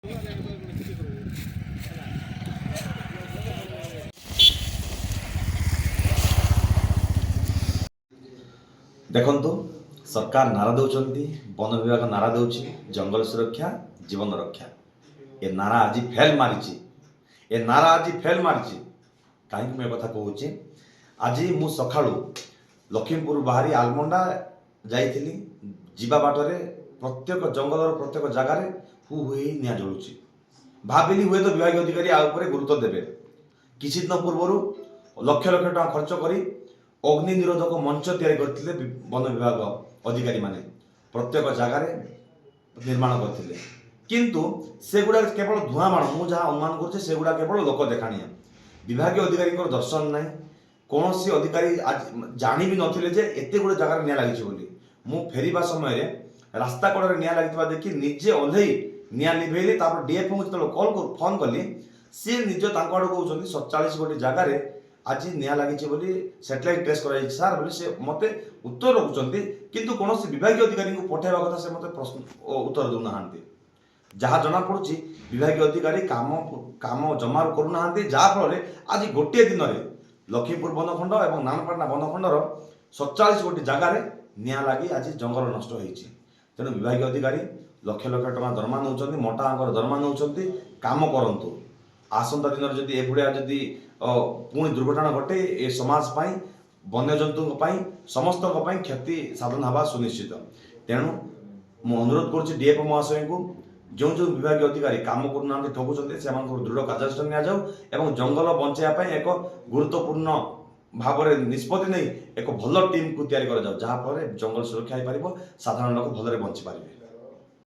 देखु सरकार नारा दौरान वन विभाग नारा दौर जंगल सुरक्षा जीवन रक्षा। ए नारा आज फेल मारी। ए नारा आज फेल मारी कहीं मुझे कथा कहूँ। आज मु सका लखीमपुर बाहरी आलमंडा जाइली जीवा बाटरे प्रत्येक जंगल प्रत्येक जगार हु हुई निआ जलुची। भाविली हुए तो विभाग अधिकारी आउे गुरुत्व देवे। किसी दिन पूर्व लक्ष लक्ष टका खर्च कर अग्नि निरोधक मंच तैयारी करते वन विभाग अधिकारी माने प्रत्येक जगार निर्माण करते किंतु सेगुड़ा केवल धुआं बाण मुझे जहाँ अनुमान करुगुड़ा केवल लोक देखाणिया। विभाग अधिकारी दर्शन ना कौन सी अधिकारी जानी भी नथिले जे एते गुड़े जगार निया लगी बोली। मु फेरिबा समय रास्ता कड़े निया लगी देखी निजे ओह्लई निया लिभेली। डीएफओ को जो कल फोन कली सी निज आड़ कहते 47 गोटी जगार आज निया लगी बोली सैटेलाइट ट्रेस कर सार बोली से मते उत्तर रखुंट किंतु कौन विभाग अधिकारी को पठाइबा कथा से मते प्रश्न उत्तर देना। जहाँ जना पड़ी विभाग अधिकारी काम काम जमार करूना जहाँफल आज गोटे दिन में लखीमपुर बनखंड और नानपाटना बनखंडर 47 गोटी जगार निया लगी आज जंगल नष्ट होती। तेणु विभाग अधिकारी लक्ष लक्ष टका दरमा नौ मोटा अंकर दरमा नौ काम करतु। आसंता दिन जदि एभलिया जदि पुणी दुर्घटना घटे ए समाज पाई वन्यजंतु समस्त क्षति साधन हवा सुनिश्चित। तेणु मु अनुरोध करुच्ची डीएफओ महाशय को जो जो विभाग अधिकारी काम करना ठकुंट से दृढ़ कार्यानुष्ठान नि जंगल बचाई एक गुरुत्वपूर्ण भाव में निष्पत्ति नहीं एक भल टीम को तैयारी कर जहाँफल जंगल सुरक्षा हो पार साधारण लोक भलरे बंची पारे।